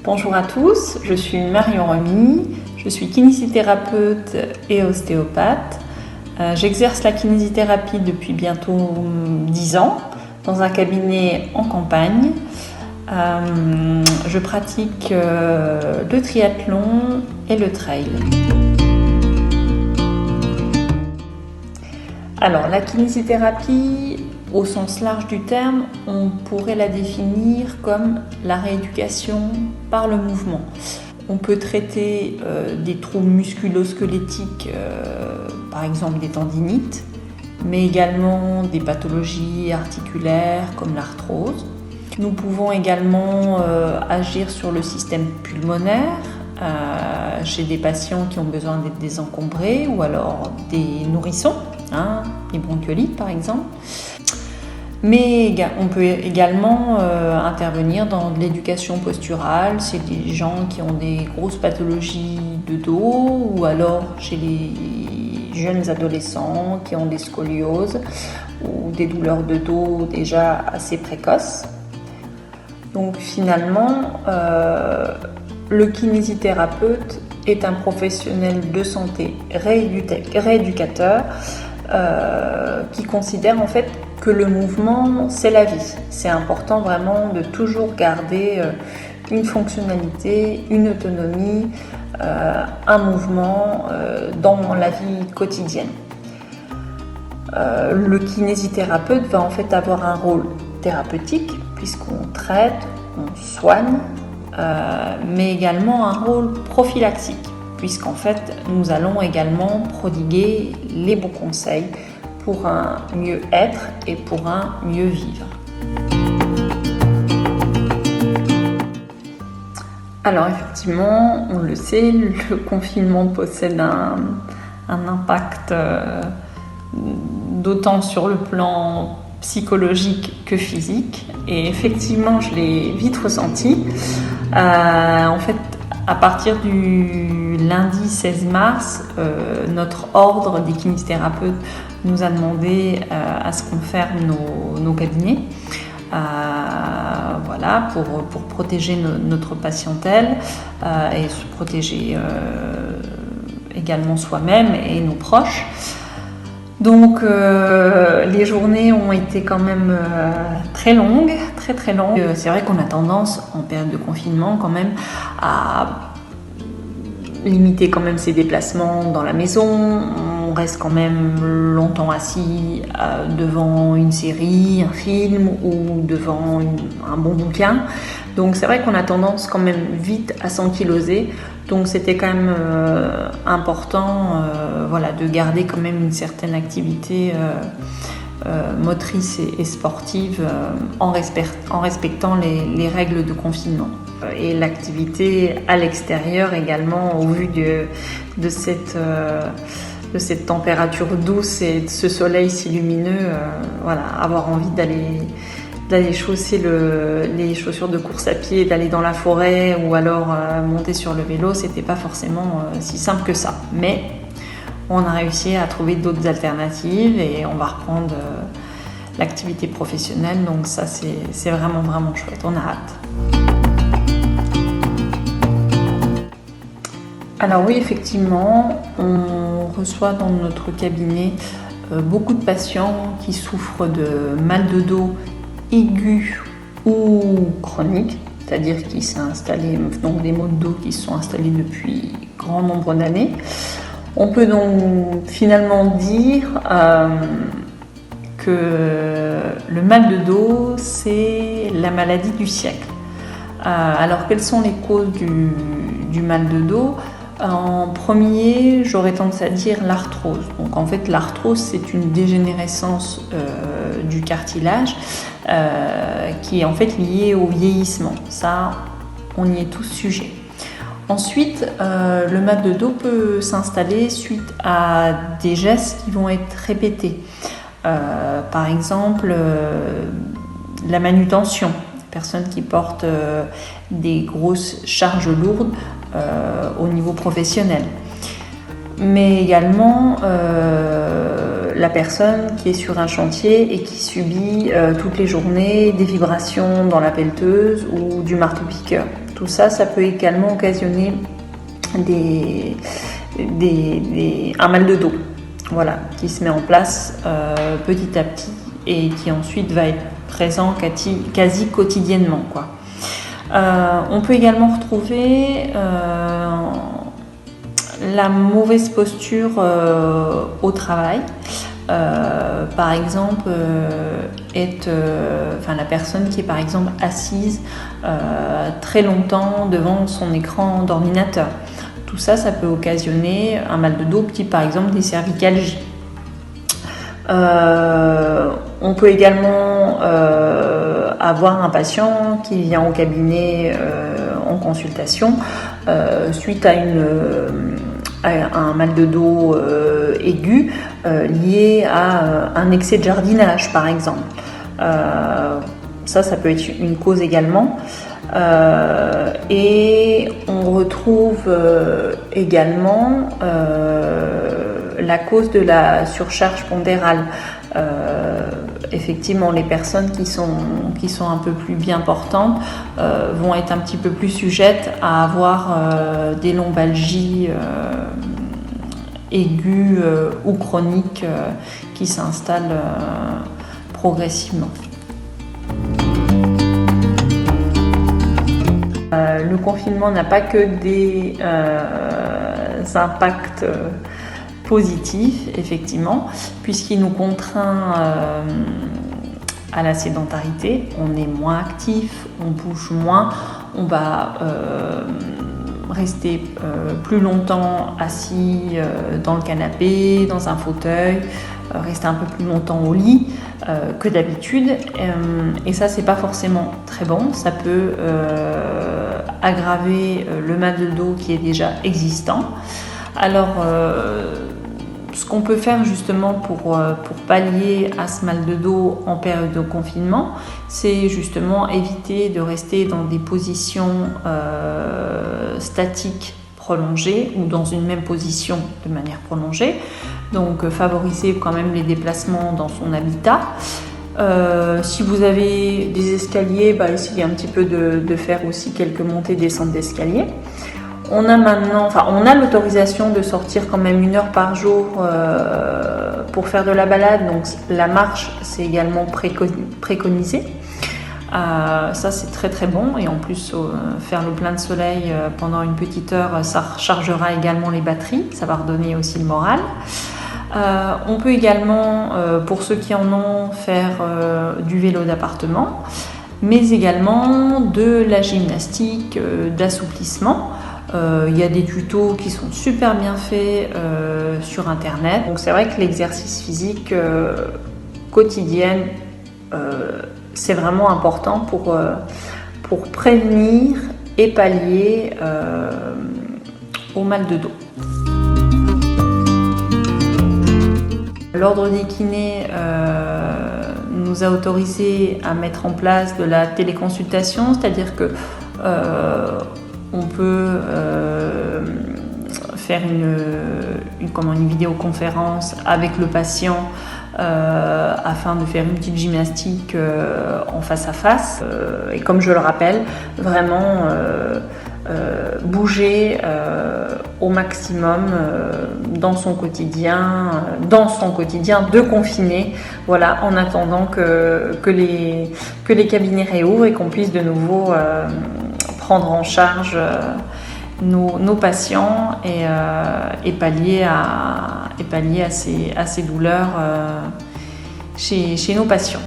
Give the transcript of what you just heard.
Bonjour à tous, je suis Marion Remy, je suis kinésithérapeute et ostéopathe. J'exerce la kinésithérapie depuis bientôt 10 ans dans un cabinet en campagne. Je pratique le triathlon et le trail. Alors, la kinésithérapie, au sens large du terme, on pourrait la définir comme la rééducation par le mouvement. On peut traiter des troubles musculo-squelettiques, par exemple des tendinites, mais également des pathologies articulaires comme l'arthrose. Nous pouvons également agir sur le système pulmonaire, chez des patients qui ont besoin d'être désencombrés ou alors des nourrissons, les bronchiolites par exemple. Mais on peut également intervenir dans de l'éducation posturale, chez des gens qui ont des grosses pathologies de dos ou alors chez les jeunes adolescents qui ont des scolioses ou des douleurs de dos déjà assez précoces. Donc finalement, le kinésithérapeute est un professionnel de santé rééducateur qui considère en fait que le mouvement, c'est la vie. C'est important vraiment de toujours garder une fonctionnalité, une autonomie, un mouvement dans la vie quotidienne. Le kinésithérapeute va en fait avoir un rôle thérapeutique puisqu'on traite, on soigne, mais également un rôle prophylaxique puisqu'en fait nous allons également prodiguer les bons conseils pour un mieux être et pour un mieux vivre. Alors effectivement, on le sait, le confinement possède un impact d'autant sur le plan psychologique que physique. Et effectivement, je l'ai vite ressenti. En fait, à partir du lundi 16 mars, notre ordre des kinésithérapeutes nous a demandé à ce qu'on ferme nos cabinets, pour protéger notre patientèle et se protéger également soi-même et nos proches. Donc les journées ont été quand même très longues. C'est vrai qu'on a tendance en période de confinement quand même à limiter quand même ses déplacements dans la maison. On reste quand même longtemps assis devant une série, un film ou devant un bon bouquin. Donc c'est vrai qu'on a tendance quand même vite à s'ankyloser. Donc c'était quand même important de garder quand même une certaine activité motrice et sportive en respectant les règles de confinement. Et l'activité à l'extérieur également au vu de cette température douce et de ce soleil si lumineux, avoir envie d'aller chausser les chaussures de course à pied, d'aller dans la forêt ou alors monter sur le vélo, c'était pas forcément si simple que ça. Mais on a réussi à trouver d'autres alternatives et on va reprendre l'activité professionnelle, donc ça c'est vraiment vraiment chouette, on a hâte. Alors oui, effectivement, on reçoit dans notre cabinet beaucoup de patients qui souffrent de mal de dos aigu ou chronique, c'est-à-dire qui s'est installé, donc des maux de dos qui se sont installés depuis grand nombre d'années. On peut donc finalement dire que le mal de dos, c'est la maladie du siècle. Alors quelles sont les causes du mal de dos ? En premier, j'aurais tendance à dire l'arthrose. Donc en fait, l'arthrose, c'est une dégénérescence du cartilage qui est en fait liée au vieillissement. Ça, on y est tous sujets. Ensuite, le mal de dos peut s'installer suite à des gestes qui vont être répétés. Par exemple, la manutention. Personnes qui portent des grosses charges lourdes au niveau professionnel. Mais également la personne qui est sur un chantier et qui subit toutes les journées des vibrations dans la pelleteuse ou du marteau-piqueur. Tout ça, ça peut également occasionner un mal de dos, voilà, qui se met en place petit à petit et qui ensuite va être présent quasi quotidiennement, quoi. On peut également retrouver la mauvaise posture au travail. Par exemple, la personne qui est par exemple assise très longtemps devant son écran d'ordinateur. Tout ça, ça peut occasionner un mal de dos, type par exemple des cervicalgies. On peut également avoir un patient qui vient au cabinet en consultation suite à un mal de dos aigu lié à un excès de jardinage, par exemple. Ça peut être une cause également. Et on retrouve également la cause de la surcharge pondérale. Effectivement, les personnes qui sont un peu plus bien portantes vont être un petit peu plus sujettes à avoir des lombalgies aiguës ou chroniques qui s'installent progressivement. Le confinement n'a pas que des impacts positif, effectivement, puisqu'il nous contraint à la sédentarité. On est moins actif, on bouge moins, on va rester plus longtemps assis dans le canapé, dans un fauteuil, rester un peu plus longtemps au lit que d'habitude. Et ça, c'est pas forcément très bon. Ça peut aggraver le mal de dos qui est déjà existant. Alors, ce qu'on peut faire justement pour pallier à ce mal de dos en période de confinement, c'est justement éviter de rester dans des positions statiques prolongées ou dans une même position de manière prolongée. Donc, favoriser quand même les déplacements dans son habitat. Si vous avez des escaliers, essayez un petit peu de faire aussi quelques montées et descentes d'escalier. On a l'autorisation de sortir quand même 1 heure par jour pour faire de la balade, donc la marche c'est également préconisé. Ça c'est très très bon, et en plus faire le plein de soleil pendant une petite heure, ça rechargera également les batteries, ça va redonner aussi le moral. On peut également, pour ceux qui en ont, faire du vélo d'appartement, mais également de la gymnastique d'assouplissement. Il y a des tutos qui sont super bien faits sur internet. Donc c'est vrai que l'exercice physique quotidien, c'est vraiment important pour prévenir et pallier au mal de dos. L'ordre des kinés nous a autorisé à mettre en place de la téléconsultation, c'est-à-dire que on peut faire une vidéoconférence avec le patient afin de faire une petite gymnastique en face à face. Et comme je le rappelle, vraiment bouger au maximum dans son quotidien de confiné, voilà, en attendant que les cabinets réouvrent et qu'on puisse de nouveau prendre en charge nos patients et pallier à ces douleurs chez nos patients.